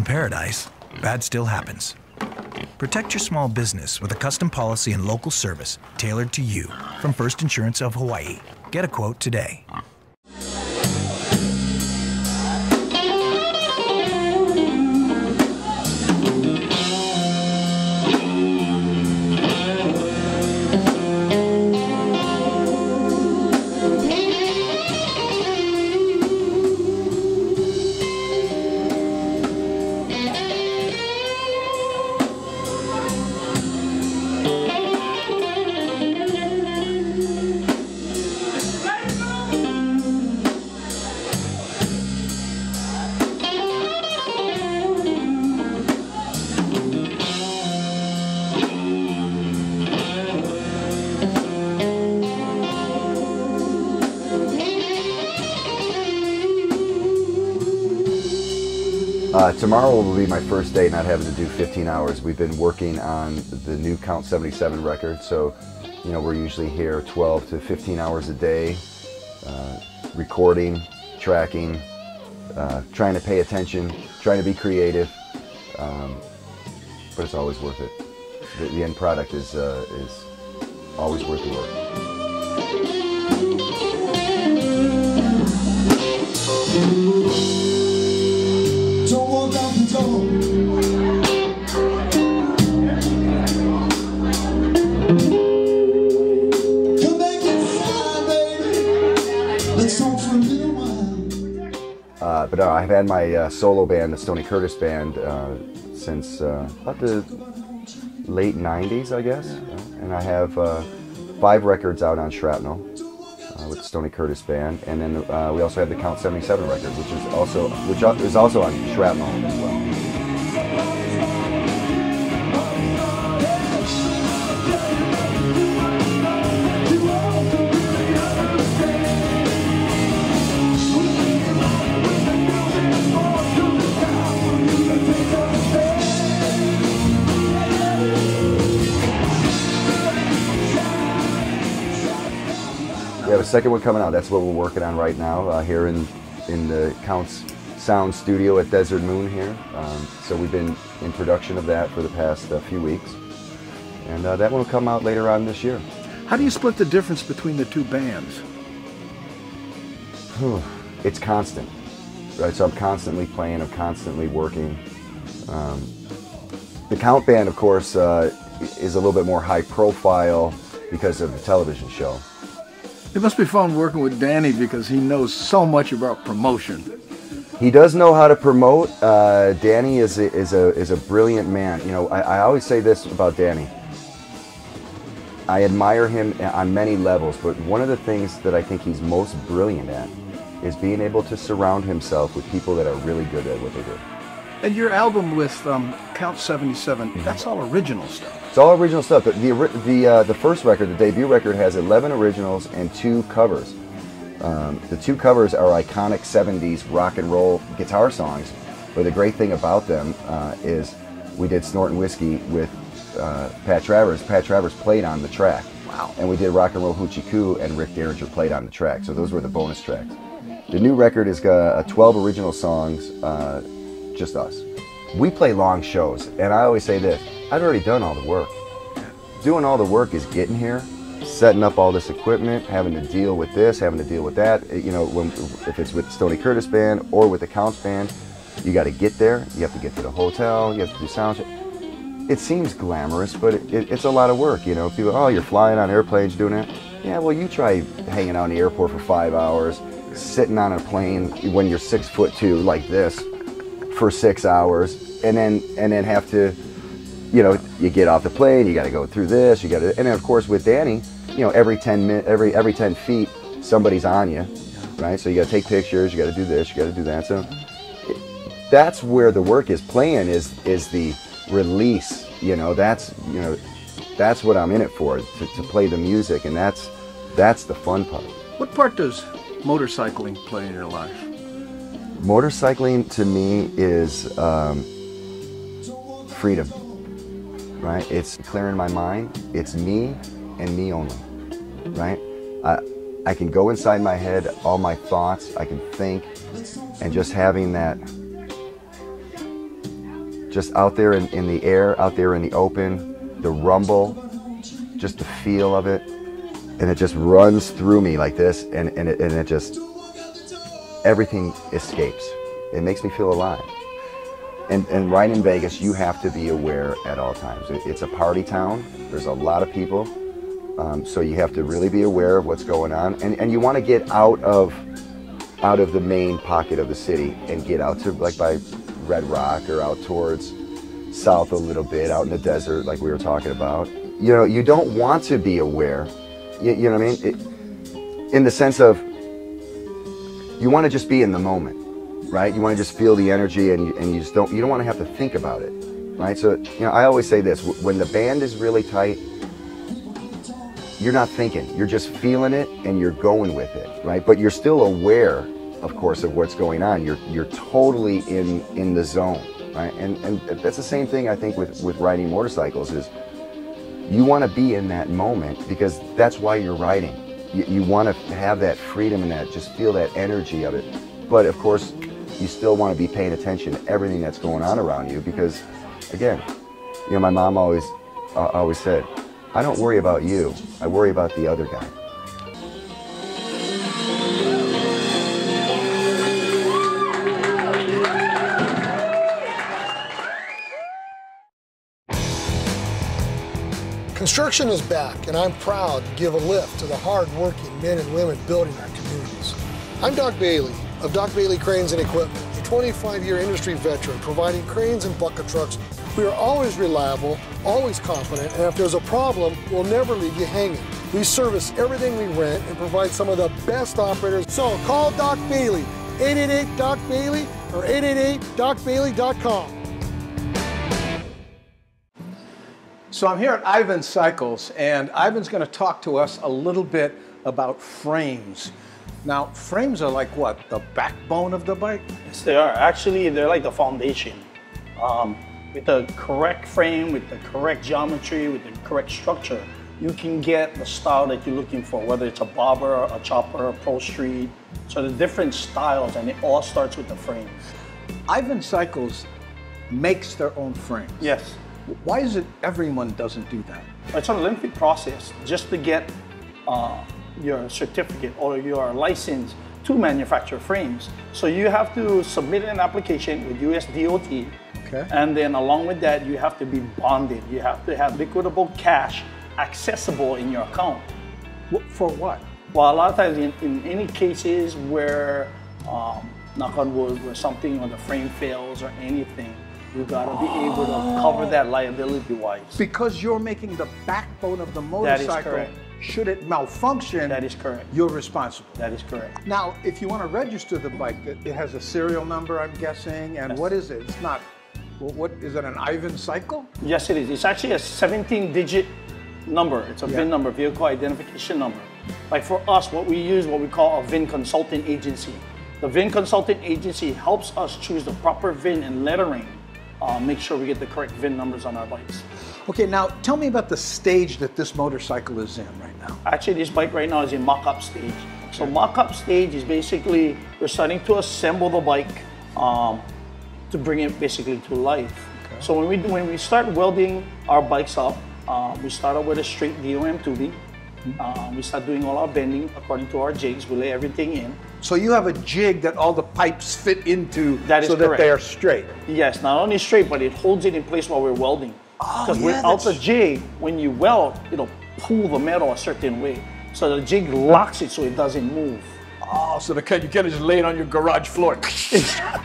paradise, bad still happens. Protect your small business with a custom policy and local service tailored to you from First Insurance of Hawaii. Get a quote today. Tomorrow will be my first day not having to do 15 hours. We've been working on the new Count 77 record, so we're usually here 12 to 15 hours a day, recording, tracking, trying to pay attention, trying to be creative, but it's always worth it. The end product is always worth the work. But I've had my solo band, the Stoney Band, since about the late 90s, I guess. And I have 5 records out on Shrapnel with the Stoney Band, and then we also have the Count 77 record, which is also on Shrapnel as well. We have a second one coming out. That's what we're working on right now here in the Count's Sound Studio at Desert Moon here. So we've been in production of that for the past few weeks. And that one will come out later on this year. How do you split the difference between the two bands? It's constant, right? So I'm constantly playing, I'm constantly working. The Count Band, of course, is a little bit more high profile because of the television show. It must be fun working with Danny because he knows so much about promotion. He does know how to promote. Danny is a brilliant man. I always say this about Danny. I admire him on many levels, but one of the things that I think he's most brilliant at is being able to surround himself with people that are really good at what they do. And your album with Count 77, that's all original stuff. It's all original stuff. The first record, the debut record, has 11 originals and 2 covers. The 2 covers are iconic 70s rock and roll guitar songs, but the great thing about them is we did Snortin' Whiskey with Pat Travers. Pat Travers played on the track. Wow. And we did Rock and Roll Hoochie Coo, and Rick Derringer played on the track. So those were the bonus tracks. The new record has got 12 original songs, just us. We play long shows, and I always say this, I've already done all the work. Doing all the work is getting here, setting up all this equipment, having to deal with this, having to deal with that. If it's with the Stoney Band or with the Counts Band, you got to get there, you have to get to the hotel, you have to do sound check. It seems glamorous, but it's a lot of work, People, oh, you're flying on airplanes doing it. Yeah, well, you try hanging out in the airport for 5 hours, sitting on a plane when you're 6'2" like this for 6 hours, and then have to, you get off the plane, you got to go through this, and then of course with Danny, every 10 feet somebody's on you, right? So you got to take pictures, you got to do this, you got to do that. So that's where the work is. Playing is the release. That's what I'm in it for, to play the music, and that's the fun part. What part does motorcycling play in your life? Motorcycling to me is freedom, right? It's clearing my mind. It's me and me only, right? I can go inside my head, all my thoughts, I can think, and just having just out there in the air, out there in the open, the rumble, just the feel of it, and it just runs through me like this, and it just, everything escapes. It makes me feel alive. And right in Vegas, you have to be aware at all times. It's a party town. There's a lot of people. So you have to really be aware of what's going on. And you want to get out of the main pocket of the city and get out to like by Red Rock or out towards south a little bit, out in the desert like we were talking about. You know, you don't want to be aware. You know what I mean? In the sense of, you want to just be in the moment. Right? You want to just feel the energy, and you don't want to have to think about it, right? So, you know, I always say this, when the band is really tight, you're not thinking, you're just feeling it and you're going with it, right? But you're still aware, of course, of what's going on. You're totally in the zone, right? And that's the same thing I think with riding motorcycles is you want to be in that moment because that's why you're riding. You want to have that freedom and that, just feel that energy of it. But of course, you still want to be paying attention to everything that's going on around you because, again, you know, my mom always said, I don't worry about you, I worry about the other guy. Construction is back, and I'm proud to give a lift to the hard-working men and women building our communities. I'm Doc Bailey of Doc Bailey Cranes and Equipment, a 25-year industry veteran providing cranes and bucket trucks. We are always reliable, always confident, and if there's a problem, we'll never leave you hanging. We service everything we rent and provide some of the best operators. So call Doc Bailey, 888-DOC-BAILEY or 888-DOCBailey.com. So I'm here at Ivan's Psycles, and Ivan's going to talk to us a little bit about frames. Now, frames are like what? The backbone of the bike? Yes, they are. Actually, they're like the foundation. With the correct frame, with the correct geometry, with the correct structure, you can get the style that you're looking for, whether it's a bobber, a chopper, a pro street. So the different styles, and it all starts with the frame. Ivan Psycles makes their own frames. Yes. Why is it everyone doesn't do that? It's a lengthy process just to get your certificate or your license to manufacture frames. So you have to submit an application with US DOT, okay. And then along with that, you have to be bonded. You have to have liquidable cash accessible in your account. For what? Well, a lot of times in any cases where, knock on wood, where something on the frame fails or anything, you gotta be able to cover that liability-wise. Because you're making the backbone of the motorcycle. That is correct. Should it malfunction, that is correct. You're responsible. That is correct. Now, if you want to register the bike, it has a serial number, I'm guessing, and yes. What is it? It's not, what is it, an Ivan Cycle? Yes, it is. It's actually a 17-digit number. It's a VIN number, vehicle identification number. Like for us, what we use, what we call a VIN consulting agency. The VIN consulting agency helps us choose the proper VIN and lettering, make sure we get the correct VIN numbers on our bikes. Okay, now tell me about the stage that this motorcycle is in right now. Actually, this bike right now is in mock-up stage. Okay. So mock-up stage is basically, we're starting to assemble the bike to bring it basically to life. Okay. So when we start welding our bikes up, we start out with a straight DOM tubing. We start doing all our bending according to our jigs. We lay everything in. So you have a jig that all the pipes fit into that is so correct. That they are straight? Yes, not only straight, but it holds it in place while we're welding. Because without the jig, when you weld, it'll pull the metal a certain way. So the jig locks it so it doesn't move. Oh, so you can't just lay it on your garage floor.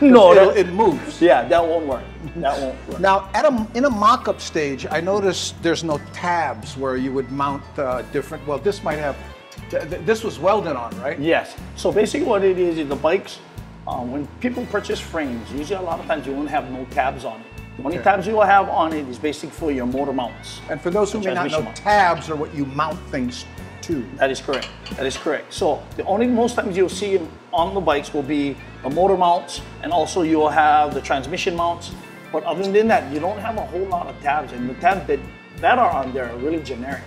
No, it moves. Yeah, that won't work. That won't work. Now, in a mock-up stage, I noticed there's no tabs where you would mount different, well, this might have, this was welded on, right? Yes. So basically what it is the bikes, when people purchase frames, usually a lot of times you won't have no tabs on it. The only tabs you will have on it is basically for your motor mounts. And for those who may not know, tabs are what you mount things to. That is correct. That is correct. So the only most times you'll see on the bikes will be the motor mounts, and also you will have the transmission mounts. But other than that, you don't have a whole lot of tabs, and the tabs that are on there are really generic.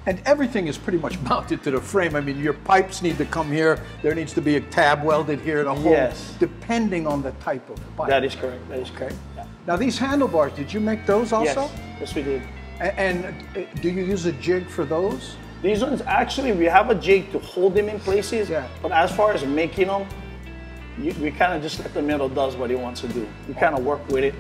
And everything is pretty much mounted to the frame. I mean, your pipes need to come here. There needs to be a tab welded here. The whole, yes. Depending on the type of bike. That is correct. That is correct. Yeah. Now these handlebars, did you make those also? Yes, we did. And do you use a jig for those? These ones, actually, we have a jig to hold them in places, but as far as making them, we kind of just let the metal does what it wants to do. We kind of work with it.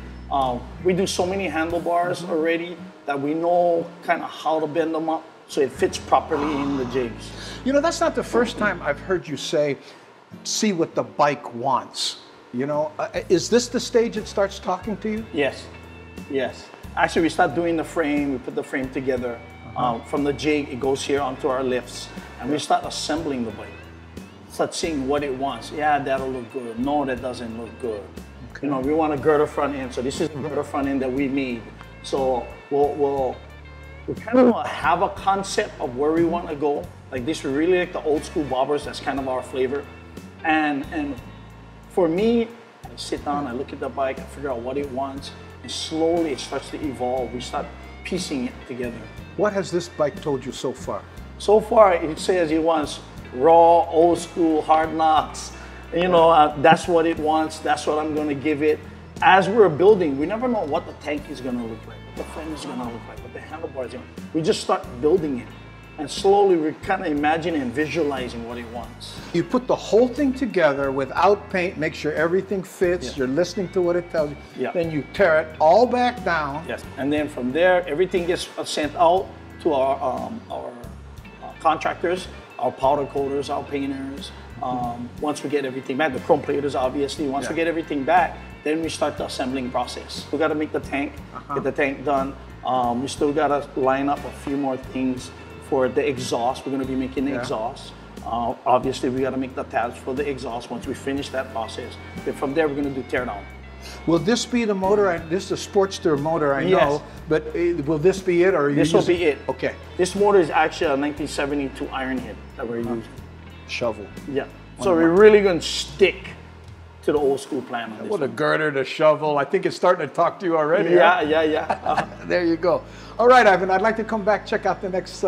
We do so many handlebars already that we know kind of how to bend them up so it fits properly in the jigs. You know, that's not the first time I've heard you say, see what the bike wants. You know, is this the stage it starts talking to you? Yes, yes. Actually, we start doing the frame, we put the frame together. From the jig, it goes here onto our lifts, and we start assembling the bike. Start seeing what it wants. Yeah, that'll look good. No, that doesn't look good. Okay. You know, we want a girder front end, so this is the girder front end that we made. So we kind of have a concept of where we want to go. Like this, we really like the old school bobbers. That's kind of our flavor. And for me, I sit down, I look at the bike, I figure out what it wants, and slowly it starts to evolve. We start piecing it together. What has this bike told you so far? So far, it says it wants raw, old school, hard knocks. You know, that's what it wants. That's what I'm going to give it. As we're building, we never know what the tank is going to look like, what the frame is going to look like, what the handlebars are. We just start building it. And slowly, we're kind of imagining and visualizing what it wants. You put the whole thing together without paint, make sure everything fits, you're listening to what it tells you. Yeah. Then you tear it all back down. Yes. And then from there, everything gets sent out to our contractors, our powder coaters, our painters. Once we get everything back, the chrome platers, obviously, once we get everything back, then we start the assembling process. We got to make the tank, get the tank done. We still got to line up a few more things for the exhaust. We're going to be making the exhaust. Obviously, we got to make the tabs for the exhaust once we finish that process. Then from there, we're going to do tear down. Will this be the motor? This is a Sportster motor, I know, but will this be it? Or this will be it. Okay. This motor is actually a 1972 iron head that we're using. Shovel. Yeah. So we're really going to stick to the old school plan on this. What a girder, the shovel. I think it's starting to talk to you already. Yeah. There you go. All right, Ivan, I'd like to come back, check out the next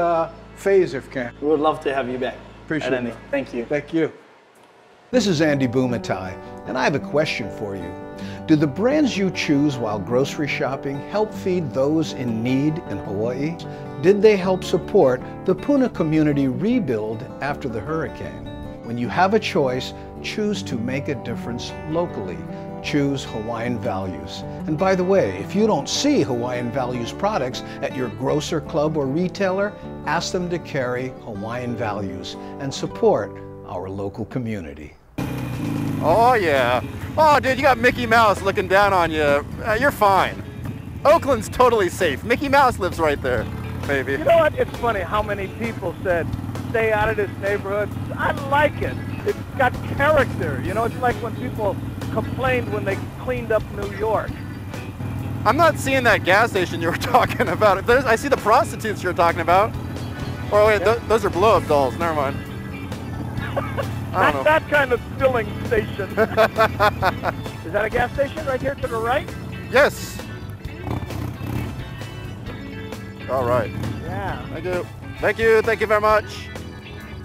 phase if you can. We would love to have you back. Appreciate it. Thank you. Thank you. This is Andy Bumatai, and I have a question for you. Do the brands you choose while grocery shopping help feed those in need in Hawaii? Did they help support the Puna community rebuild after the hurricane? When you have a choice, choose to make a difference locally. Choose Hawaiian Values. And by the way, if you don't see Hawaiian Values products at your grocer, club, or retailer, ask them to carry Hawaiian Values and support our local community. Oh yeah. Oh dude, you got Mickey Mouse looking down on you. You're fine. Oakland's totally safe. Mickey Mouse lives right there, baby. You know what? It's funny how many people said, stay out of this neighborhood. I like it. It's got character. You know, it's like when people complained when they cleaned up New York. I'm not seeing that gas station you were talking about. I see the prostitutes you're talking about. Or wait, those are blow-up dolls. Never mind. I don't know. That kind of filling station. Is that a gas station right here to the right? Yes. All right. Yeah. Thank you. Thank you. Thank you very much.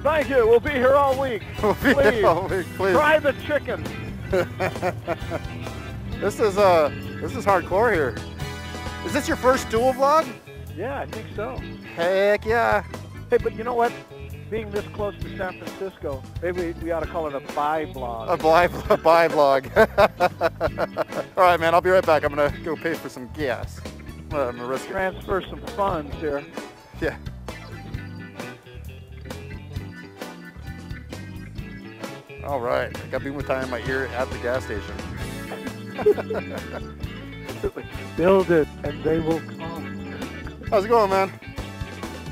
Thank you. We'll be here all week. We'll be here all week, please. Try the chicken. This is hardcore here. Is this your first dual vlog? Yeah, I think so. Heck yeah. Hey, but you know what? Being this close to San Francisco, maybe we ought to call it a buy vlog. A buy vlog. All right, man. I'll be right back. I'm gonna go pay for some gas. I'm gonna risk it. Transfer some funds here. Yeah. All right. I got Bumatai in my ear at the gas station. Build it, and they will come. How's it going, man?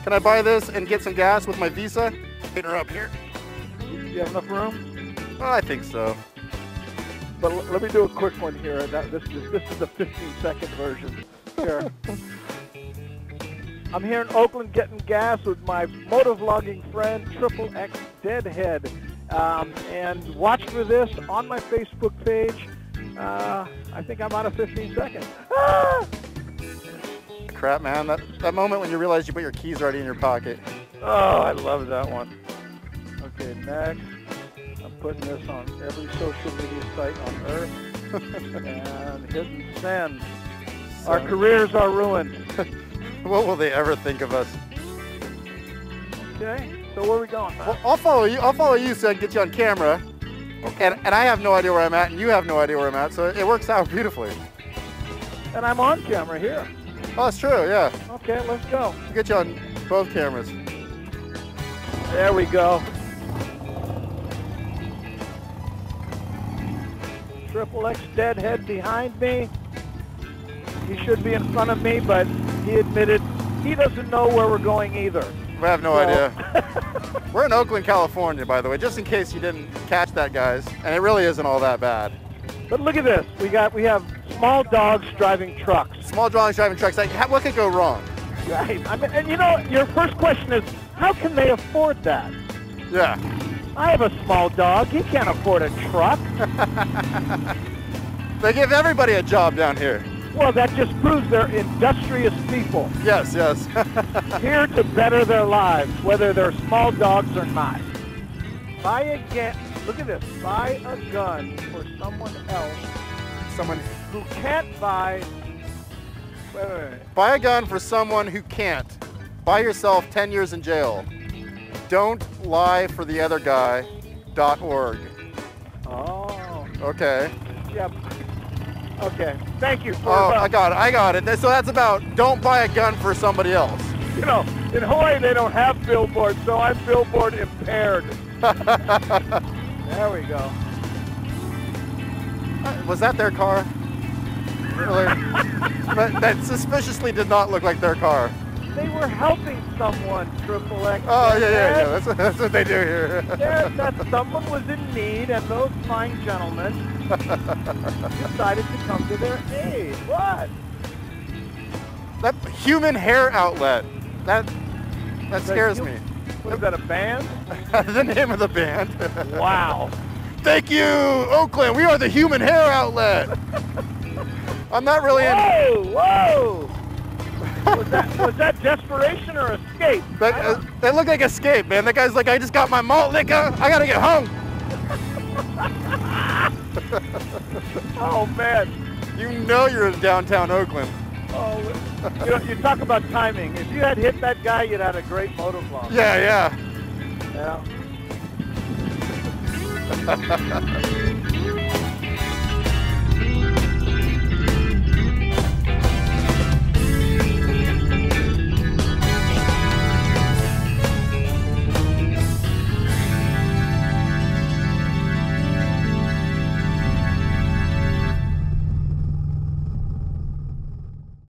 Can I buy this and get some gas with my Visa? Hit her up here. You have enough room? Oh, I think so. But let me do a quick one here. This is the 15-second version. Here. I'm here in Oakland getting gas with my motovlogging friend, XXXDeadhead. And watch for this on my Facebook page. I think I'm out of 15 seconds. Ah! Crap, man. That moment when you realize you put your keys already in your pocket. Oh, I love that one. Okay, next. I'm putting this on every social media site on Earth. And hidden send. Our careers are ruined. What will they ever think of us? Okay, so where are we going? Well, I'll follow you. I'll follow you so I can get you on camera. And I have no idea where I'm at, and you have no idea where I'm at, so it works out beautifully. And I'm on camera here. Oh, that's true, yeah. Okay, let's go. We'll get you on both cameras. There we go. XXXDeadhead behind me. He should be in front of me, but he admitted he doesn't know where we're going either. I have no idea. We're in Oakland, California, by the way, just in case you didn't catch that, guys. And it really isn't all that bad. But look at this. We have small dogs driving trucks. Small dogs driving trucks. Like, what could go wrong? Right. I mean, and you know, your first question is, how can they afford that? Yeah. I have a small dog. He can't afford a truck. They give everybody a job down here. Well, that just proves they're industrious people. Yes, yes. Here to better their lives, whether they're small dogs or not. Buy a gun. Look at this. Buy a gun for someone else. Someone who can't buy. Wait. Buy a gun for someone who can't. Buy yourself 10 years in jail. Don't lie for the other guy.org. Oh. Okay. Yep. Okay. Thank you for I got it. So that's about don't buy a gun for somebody else. You know, in Hawaii they don't have billboards, so I'm billboard impaired. There we go. Was that their car? Really? that suspiciously did not look like their car. They were helping someone, XXX. Oh, yeah. That's what they do here. That someone was in need, and those fine gentlemen decided to come to their aid. What? That human hair outlet. That scares me. Was that a band? The name of the band. Wow. Thank you, Oakland. We are the human hair outlet. I'm not really Whoa! Was that desperation or escape? That looked like escape, man. That guy's like, I just got my malt liquor. I gotta get home. Oh man! You know you're in downtown Oakland. Oh, you talk about timing. If you had hit that guy, you'd had a great MotoVlog. Yeah. Yeah.